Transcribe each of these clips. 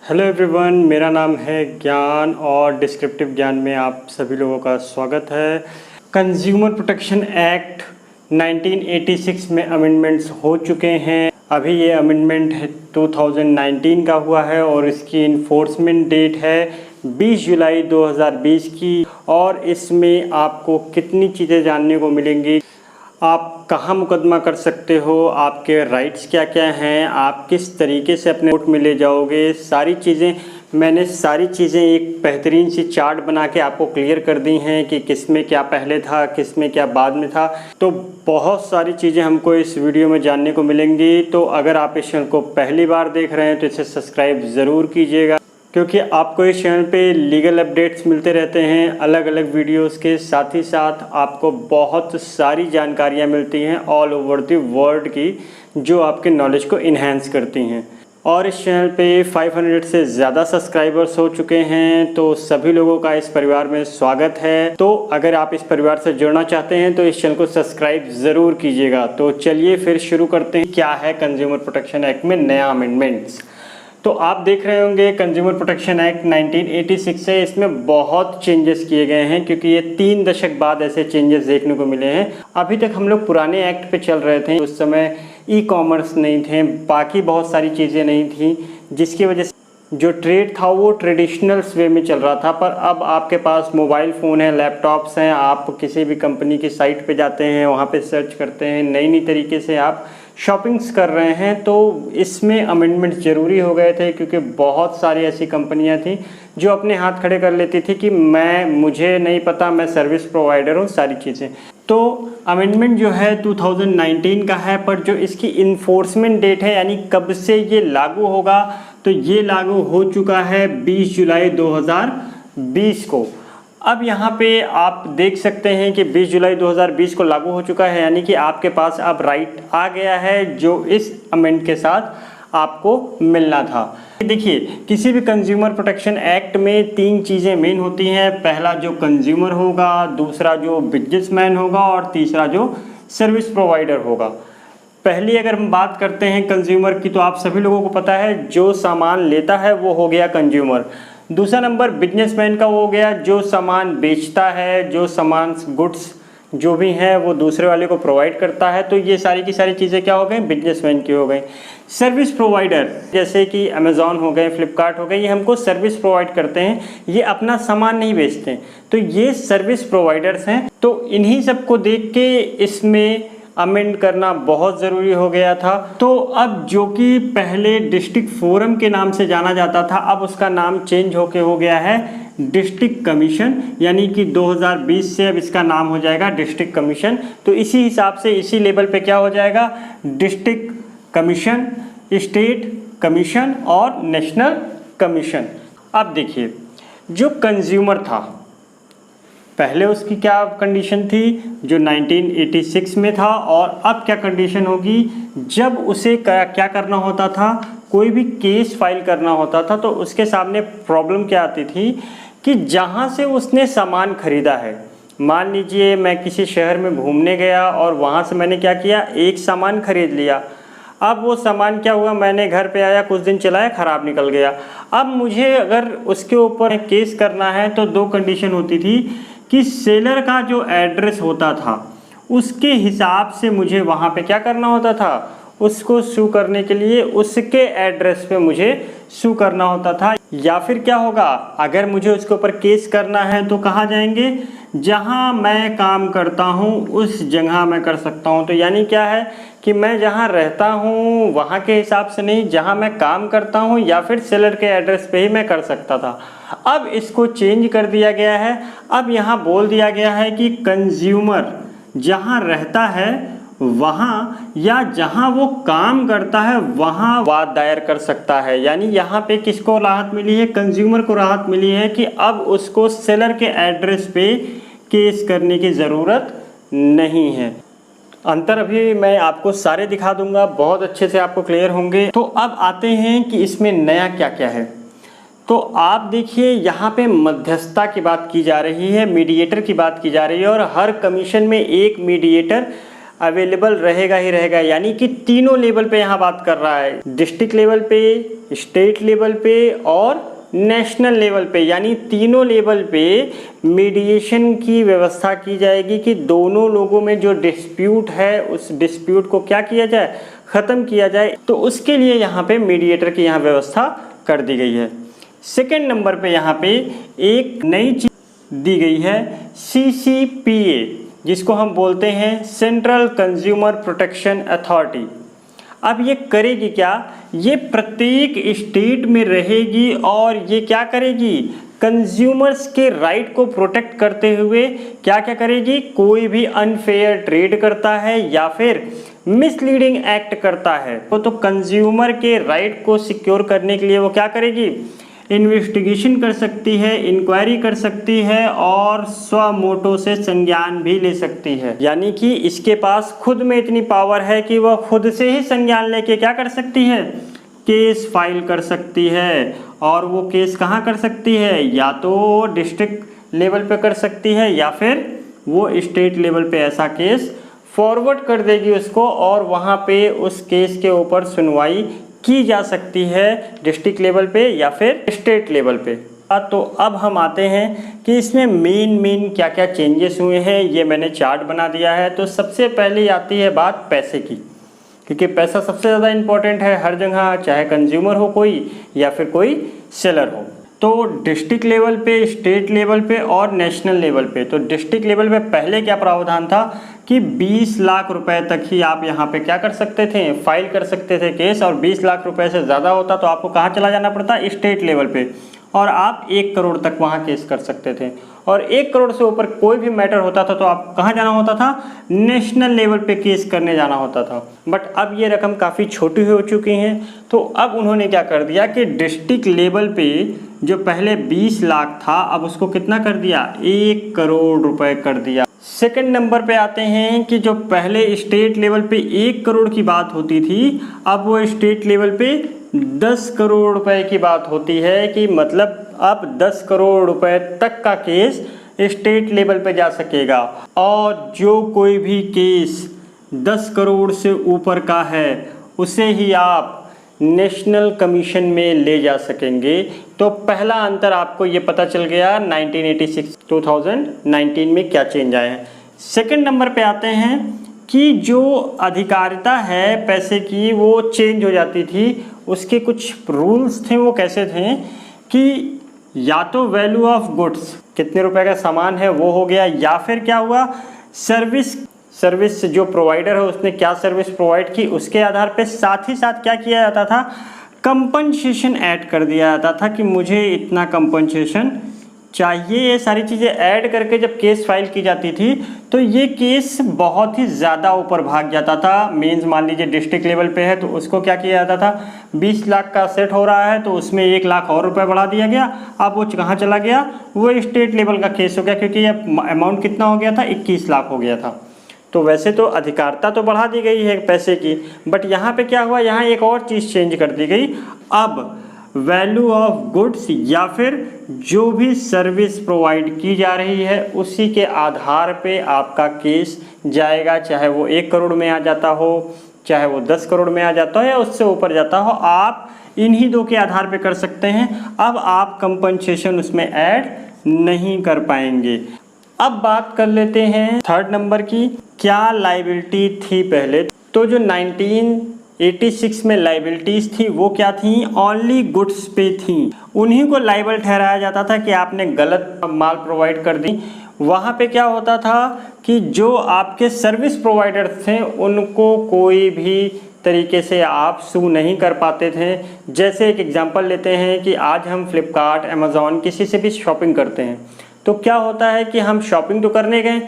Hello everyone, मेरा नाम है ज्ञान और डिस्क्रिप्टिव ज्ञान में आप सभी लोगों का स्वागत है। कंज्यूमर प्रोटेक्शन एक्ट 1986 में अमेंडमेंट्स हो चुके हैं। अभी ये अमेंडमेंट 2019 का हुआ है और इसकी इन्फोर्समेंट डेट है 20 जुलाई 2020 की। और इसमें आपको कितनी चीज़ें जानने को मिलेंगी, आप कहाँ मुकदमा कर सकते हो, आपके राइट्स क्या क्या हैं, आप किस तरीके से अपने कोर्ट में ले जाओगे, सारी चीज़ें एक बेहतरीन सी चार्ट बना के आपको क्लियर कर दी हैं कि किस में क्या पहले था, किस में क्या बाद में था। तो बहुत सारी चीज़ें हमको इस वीडियो में जानने को मिलेंगी। तो अगर आप इस चैनल को पहली बार देख रहे हैं तो इसे सब्सक्राइब ज़रूर कीजिएगा, क्योंकि आपको इस चैनल पे लीगल अपडेट्स मिलते रहते हैं अलग अलग वीडियोस के साथ ही साथ आपको बहुत सारी जानकारियाँ मिलती हैं ऑल ओवर द वर्ल्ड की, जो आपके नॉलेज को इन्हेंस करती हैं। और इस चैनल पे 500 से ज़्यादा सब्सक्राइबर्स हो चुके हैं, तो सभी लोगों का इस परिवार में स्वागत है। तो अगर आप इस परिवार से जुड़ना चाहते हैं तो इस चैनल को सब्सक्राइब ज़रूर कीजिएगा। तो चलिए फिर शुरू करते हैं, क्या है कंज्यूमर प्रोटेक्शन एक्ट में नया अमेंडमेंट्स। तो आप देख रहे होंगे कंज्यूमर प्रोटेक्शन एक्ट 1986 है। इसमें बहुत चेंजेस किए गए हैं, क्योंकि ये 3 दशक बाद ऐसे चेंजेस देखने को मिले हैं। अभी तक हम लोग पुराने एक्ट पे चल रहे थे, उस समय ई कॉमर्स नहीं थे, बाकी बहुत सारी चीज़ें नहीं थी, जिसकी वजह से जो ट्रेड था वो ट्रेडिशनल वे में चल रहा था। पर अब आपके पास मोबाइल फ़ोन है, लैपटॉप्स हैं, आप किसी भी कंपनी की साइट पे जाते हैं, वहाँ पे सर्च करते हैं, नई नई तरीके से आप शॉपिंग्स कर रहे हैं। तो इसमें अमेंडमेंट ज़रूरी हो गए थे, क्योंकि बहुत सारी ऐसी कंपनियां थी जो अपने हाथ खड़े कर लेती थी कि मुझे नहीं पता, मैं सर्विस प्रोवाइडर हूँ, सारी चीज़ें। तो अमेंडमेंट जो है 2019 का है, पर जो इसकी इन्फोर्समेंट डेट है, यानी कब से ये लागू होगा, तो ये लागू हो चुका है 20 जुलाई 2020 को। अब यहाँ पे आप देख सकते हैं कि 20 जुलाई 2020 को लागू हो चुका है, यानी कि आपके पास अब राइट आ गया है जो इस अमेंड के साथ आपको मिलना था। देखिए, किसी भी कंज्यूमर प्रोटेक्शन एक्ट में 3 चीज़ें मेन होती हैं। पहला जो कंज्यूमर होगा, दूसरा जो बिजनेसमैन होगा और तीसरा जो सर्विस प्रोवाइडर होगा। पहली अगर हम बात करते हैं कंज्यूमर की, तो आप सभी लोगों को पता है जो सामान लेता है वो हो गया कंज्यूमर। दूसरा नंबर बिजनेसमैन का हो गया, जो सामान बेचता है, जो सामान गुड्स जो भी हैं वो दूसरे वाले को प्रोवाइड करता है। तो ये सारी की सारी चीज़ें क्या हो गई, बिजनेसमैन की हो गई। सर्विस प्रोवाइडर जैसे कि अमेज़ॉन हो गए, फ्लिपकार्ट हो गए, ये हमको सर्विस प्रोवाइड करते हैं, ये अपना सामान नहीं बेचते हैं, तो ये सर्विस प्रोवाइडर्स हैं। तो इन्हीं सबको देख के इसमें अमेंड करना बहुत ज़रूरी हो गया था। तो अब जो कि पहले डिस्ट्रिक्ट फोरम के नाम से जाना जाता था, अब उसका नाम चेंज होके हो गया है डिस्ट्रिक्ट कमीशन, यानी कि 2020 से अब इसका नाम हो जाएगा डिस्ट्रिक्ट कमीशन। तो इसी हिसाब से इसी लेवल पे क्या हो जाएगा, डिस्ट्रिक्ट कमीशन, स्टेट कमीशन और नेशनल कमीशन। अब देखिए, जो कंज्यूमर था पहले उसकी क्या कंडीशन थी, जो 1986 में था, और अब क्या कंडीशन होगी जब उसे क्या करना होता था, कोई भी केस फाइल करना होता था। तो उसके सामने प्रॉब्लम क्या आती थी कि जहाँ से उसने सामान खरीदा है, मान लीजिए मैं किसी शहर में घूमने गया और वहाँ से मैंने क्या किया, एक सामान खरीद लिया। अब वो सामान क्या हुआ, मैंने घर पे आया, कुछ दिन चलाया, ख़राब निकल गया। अब मुझे अगर उसके ऊपर केस करना है तो 2 कंडीशन होती थी कि सेलर का जो एड्रेस होता था उसके हिसाब से मुझे वहाँ पे क्या करना होता था, उसको सू करने के लिए उसके एड्रेस पे मुझे सू करना होता था। या फिर क्या होगा, अगर मुझे उसके ऊपर केस करना है तो कहाँ जाएंगे, जहाँ मैं काम करता हूँ उस जगह मैं कर सकता हूँ। तो यानी क्या है कि मैं जहाँ रहता हूँ वहाँ के हिसाब से नहीं, जहाँ मैं काम करता हूँ या फिर सेलर के एड्रेस पे ही मैं कर सकता था। अब इसको चेंज कर दिया गया है। अब यहाँ बोल दिया गया है कि कंज्यूमर जहाँ रहता है वहाँ या जहाँ वो काम करता है वहाँ वाद दायर कर सकता है। यानी यहाँ पे किसको राहत मिली है, कंज्यूमर को राहत मिली है कि अब उसको सेलर के एड्रेस पे केस करने की ज़रूरत नहीं है। अंतर अभी मैं आपको सारे दिखा दूंगा, बहुत अच्छे से आपको क्लियर होंगे। तो अब आते हैं कि इसमें नया क्या क्या है। तो आप देखिए, यहाँ पे मध्यस्थता की बात की जा रही है, मीडिएटर की बात की जा रही है, और हर कमीशन में एक मीडिएटर अवेलेबल रहेगा ही रहेगा, यानी कि तीनों लेवल पे यहाँ बात कर रहा है, डिस्ट्रिक्ट लेवल पे, स्टेट लेवल पे और नेशनल लेवल पे, यानी तीनों लेवल पे मीडिएशन की व्यवस्था की जाएगी कि दोनों लोगों में जो डिस्प्यूट है उस डिस्प्यूट को क्या किया जाए, ख़त्म किया जाए। तो उसके लिए यहाँ पे मीडिएटर की यहाँ व्यवस्था कर दी गई है। सेकेंड नंबर पे यहाँ पे एक नई चीज़ दी गई है CCPA, जिसको हम बोलते हैं सेंट्रल कंज्यूमर प्रोटेक्शन अथॉरिटी। अब ये करेगी क्या, ये प्रत्येक स्टेट में रहेगी और ये क्या करेगी, कंज्यूमर्स के राइट को प्रोटेक्ट करते हुए क्या क्या करेगी, कोई भी अनफेयर ट्रेड करता है या फिर मिसलीडिंग एक्ट करता है तो कंज्यूमर के राइट को सिक्योर करने के लिए वो क्या करेगी, इन्वेस्टिगेशन कर सकती है, इंक्वायरी कर सकती है और स्वमोटो से संज्ञान भी ले सकती है। यानी कि इसके पास खुद में इतनी पावर है कि वह खुद से ही संज्ञान लेके क्या कर सकती है, केस फाइल कर सकती है। और वो केस कहाँ कर सकती है, या तो डिस्ट्रिक्ट लेवल पे कर सकती है या फिर वो स्टेट लेवल पे ऐसा केस फॉरवर्ड कर देगी उसको और वहाँ पे उस केस के ऊपर सुनवाई की जा सकती है डिस्ट्रिक्ट लेवल पे या फिर स्टेट लेवल पे। तो अब हम आते हैं कि इसमें मेन क्या क्या चेंजेस हुए हैं, ये मैंने चार्ट बना दिया है। तो सबसे पहले आती है बात पैसे की, क्योंकि पैसा सबसे ज़्यादा इम्पोर्टेंट है हर जगह, चाहे कंज्यूमर हो कोई या फिर कोई सेलर हो। तो डिस्ट्रिक्ट लेवल पे, स्टेट लेवल पे और नेशनल लेवल पे, तो डिस्ट्रिक्ट लेवल पे पहले क्या प्रावधान था कि 20 लाख रुपए तक ही आप यहाँ पे क्या कर सकते थे, फाइल कर सकते थे केस, और 20 लाख रुपए से ज़्यादा होता तो आपको कहाँ चला जाना पड़ता, स्टेट लेवल पे, और आप 1 करोड़ तक वहाँ केस कर सकते थे। और 1 करोड़ से ऊपर कोई भी मैटर होता था तो आप कहाँ जाना होता था, नेशनल लेवल पे केस करने जाना होता था। बट अब ये रकम काफ़ी छोटी हो चुकी हैं, तो अब उन्होंने क्या कर दिया कि डिस्ट्रिक्ट लेवल पे जो पहले 20 लाख था अब उसको कितना कर दिया, 1 करोड़ रुपए कर दिया। सेकंड नंबर पे आते हैं कि जो पहले स्टेट लेवल पे 1 करोड़ की बात होती थी, अब वो स्टेट लेवल पे 10 करोड़ रुपए की बात होती है, कि मतलब अब 10 करोड़ रुपए तक का केस स्टेट लेवल पे जा सकेगा। और जो कोई भी केस 10 करोड़ से ऊपर का है उसे ही आप नेशनल कमीशन में ले जा सकेंगे। तो पहला अंतर आपको ये पता चल गया 2019 में क्या चेंज आए हैं। सेकंड नंबर पे आते हैं कि जो अधिकारिता है पैसे की वो चेंज हो जाती थी। उसके कुछ रूल्स थे, वो कैसे थे कि या तो वैल्यू ऑफ गुड्स, कितने रुपए का सामान है वो हो गया, या फिर क्या हुआ, सर्विस जो प्रोवाइडर है उसने क्या सर्विस प्रोवाइड की उसके आधार पे। साथ ही साथ क्या किया जाता था, कंपनसेशन ऐड कर दिया जाता था कि मुझे इतना कंपनसेशन चाहिए। ये सारी चीज़ें ऐड करके जब केस फाइल की जाती थी तो ये केस बहुत ही ज़्यादा ऊपर भाग जाता था। मीन्स मान लीजिए डिस्ट्रिक्ट लेवल पे है तो उसको क्या किया जाता था, 20 लाख का सेट हो रहा है तो उसमें 1 लाख और रुपए बढ़ा दिया गया। अब वो कहाँ चला गया, वो स्टेट लेवल का केस हो गया, क्योंकि ये अमाउंट कितना हो गया था, 21 लाख हो गया था। तो वैसे तो अधिकारिता तो बढ़ा दी गई है पैसे की, बट यहाँ पे क्या हुआ, यहाँ एक और चीज़ चेंज कर दी गई। अब वैल्यू ऑफ गुड्स या फिर जो भी सर्विस प्रोवाइड की जा रही है उसी के आधार पे आपका केस जाएगा, चाहे वो 1 करोड़ में आ जाता हो, चाहे वो 10 करोड़ में आ जाता हो या उससे ऊपर जाता हो, आप इन्हीं दो के आधार पे कर सकते हैं। अब आप कंपनसेशन उसमें ऐड नहीं कर पाएंगे। अब बात कर लेते हैं थर्ड नंबर की, क्या लायबिलिटी थी पहले। तो जो 1986 में लायबिलिटीज़ थी वो क्या थी, ओनली गुड्स पे थी। उन्हीं को लायबल ठहराया जाता था कि आपने गलत माल प्रोवाइड कर दी। वहाँ पे क्या होता था कि जो आपके सर्विस प्रोवाइडर थे उनको कोई भी तरीके से आप सू नहीं कर पाते थे। जैसे एक एग्जांपल लेते हैं कि आज हम फ्लिपकार्ट, अमेज़ॉन किसी से भी शॉपिंग करते हैं तो क्या होता है कि हम शॉपिंग तो करने गए,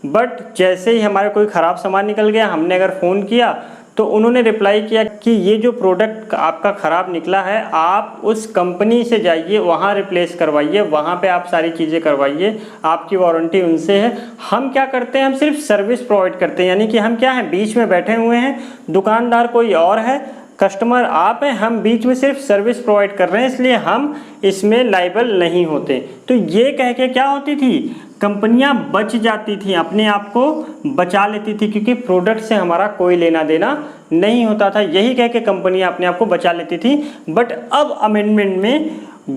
बट जैसे ही हमारे कोई ख़राब सामान निकल गया, हमने अगर फ़ोन किया तो उन्होंने रिप्लाई किया कि ये जो प्रोडक्ट आपका ख़राब निकला है आप उस कंपनी से जाइए, वहाँ रिप्लेस करवाइए, वहाँ पे आप सारी चीज़ें करवाइए, आपकी वारंटी उनसे है। हम क्या करते हैं, हम सिर्फ सर्विस प्रोवाइड करते हैं, यानी कि हम क्या हैं, बीच में बैठे हुए हैं, दुकानदार कोई और है, कस्टमर आप हैं, हम बीच में सिर्फ सर्विस प्रोवाइड कर रहे हैं, इसलिए हम इसमें लायबल नहीं होते। तो ये कह के क्या होती थी, कंपनियां बच जाती थी, अपने आप को बचा लेती थी, क्योंकि प्रोडक्ट से हमारा कोई लेना देना नहीं होता था, यही कह के कंपनियां अपने आप को बचा लेती थी। बट अब अमेंडमेंट में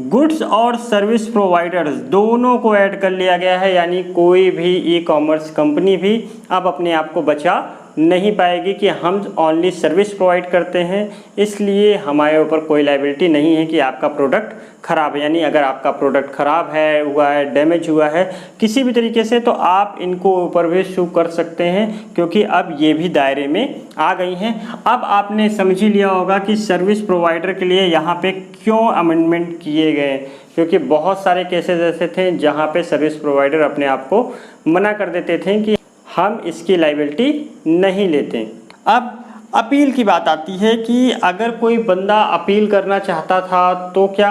गुड्स और सर्विस प्रोवाइडर्स दोनों को ऐड कर लिया गया है, यानी कोई भी ई कॉमर्स कंपनी भी अब अपने आप को बचा नहीं पाएगी कि हम ओनली सर्विस प्रोवाइड करते हैं, इसलिए हमारे ऊपर कोई लायबिलिटी नहीं है कि आपका प्रोडक्ट ख़राब है। यानी अगर आपका प्रोडक्ट ख़राब है, हुआ है, डैमेज हुआ है किसी भी तरीके से, तो आप इनको ऊपर भी सू कर सकते हैं, क्योंकि अब ये भी दायरे में आ गई हैं। अब आपने समझ ही लिया होगा कि सर्विस प्रोवाइडर के लिए यहाँ पे क्यों अमेंडमेंट किए गए, क्योंकि बहुत सारे केसेस ऐसे थे जहाँ पे सर्विस प्रोवाइडर अपने आप को मना कर देते थे कि हम इसकी लायबिलिटी नहीं लेते। अब अपील की बात आती है कि अगर कोई बंदा अपील करना चाहता था तो क्या,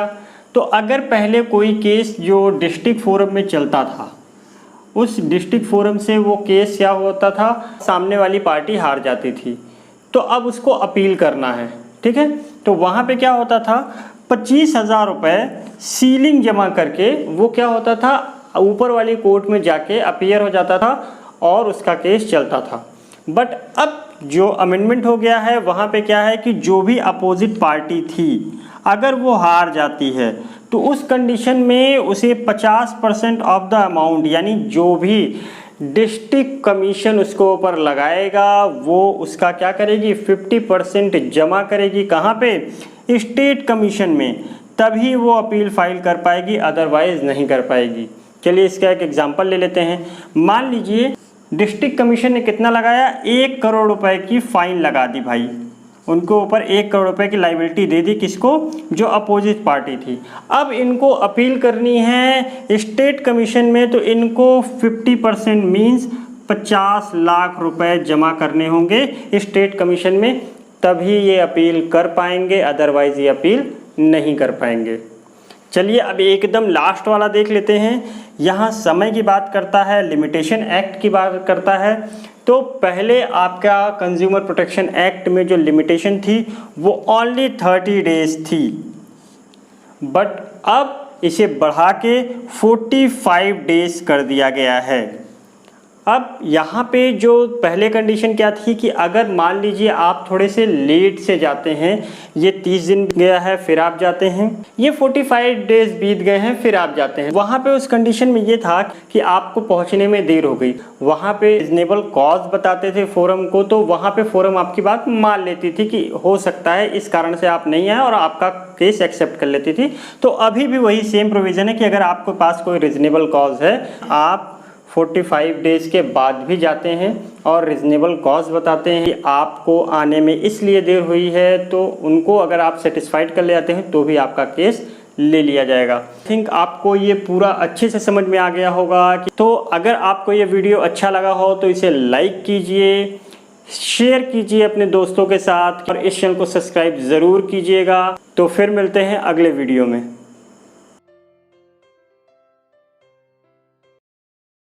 तो अगर पहले कोई केस जो डिस्ट्रिक्ट फोरम में चलता था, उस डिस्ट्रिक्ट फोरम से वो केस क्या होता था, सामने वाली पार्टी हार जाती थी, तो अब उसको अपील करना है, ठीक है। तो वहाँ पे क्या होता था, 25,000 रुपये सीलिंग जमा करके वो क्या होता था, ऊपर वाली कोर्ट में जाके अपीयर हो जाता था और उसका केस चलता था। बट अब जो अमेंडमेंट हो गया है वहाँ पे क्या है कि जो भी अपोजिट पार्टी थी अगर वो हार जाती है तो उस कंडीशन में उसे 50% ऑफ द अमाउंट, यानी जो भी डिस्ट्रिक्ट कमीशन उसको ऊपर लगाएगा वो उसका क्या करेगी, 50% जमा करेगी। कहाँ पे, स्टेट कमीशन में, तभी वो अपील फाइल कर पाएगी, अदरवाइज नहीं कर पाएगी। चलिए इसका एक एग्जांपल ले लेते हैं। मान लीजिए डिस्ट्रिक्ट कमीशन ने कितना लगाया, 1 करोड़ रुपए की फाइन लगा दी भाई, उनको ऊपर 1 करोड़ रुपए की लायबिलिटी दे दी, किसको, जो अपोजिट पार्टी थी। अब इनको अपील करनी है स्टेट कमीशन में, तो इनको 50% मीन्स 50 लाख रुपए जमा करने होंगे स्टेट कमीशन में, तभी ये अपील कर पाएंगे, अदरवाइज ये अपील नहीं कर पाएंगे। चलिए अब एकदम लास्ट वाला देख लेते हैं। यहाँ समय की बात करता है, लिमिटेशन एक्ट की बात करता है। तो पहले आपका कंज्यूमर प्रोटेक्शन एक्ट में जो लिमिटेशन थी वो ओनली 30 डेज थी, बट अब इसे बढ़ा के 45 डेज कर दिया गया है। अब यहाँ पे जो पहले कंडीशन क्या थी कि अगर मान लीजिए आप थोड़े से लेट से जाते हैं, ये 30 दिन गया है फिर आप जाते हैं, ये 45 डेज बीत गए हैं फिर आप जाते हैं, वहाँ पे उस कंडीशन में ये था कि आपको पहुँचने में देर हो गई, वहाँ पे रीजनेबल कॉज बताते थे फोरम को, तो वहाँ पे फोरम आपकी बात मान लेती थी कि हो सकता है इस कारण से आप नहीं आए और आपका केस एक्सेप्ट कर लेती थी। तो अभी भी वही सेम प्रोविज़न है कि अगर आपके पास कोई रीजनेबल कॉज है, आप 45 डेज़ के बाद भी जाते हैं और रीज़नेबल कॉज बताते हैं कि आपको आने में इसलिए देर हुई है, तो उनको अगर आप सेटिस्फाइड कर ले जाते हैं तो भी आपका केस ले लिया जाएगा। आई थिंक आपको ये पूरा अच्छे से समझ में आ गया होगा तो अगर आपको ये वीडियो अच्छा लगा हो तो इसे लाइक कीजिए, शेयर कीजिए अपने दोस्तों के साथ और इस चैनल को सब्सक्राइब ज़रूर कीजिएगा। तो फिर मिलते हैं अगले वीडियो में।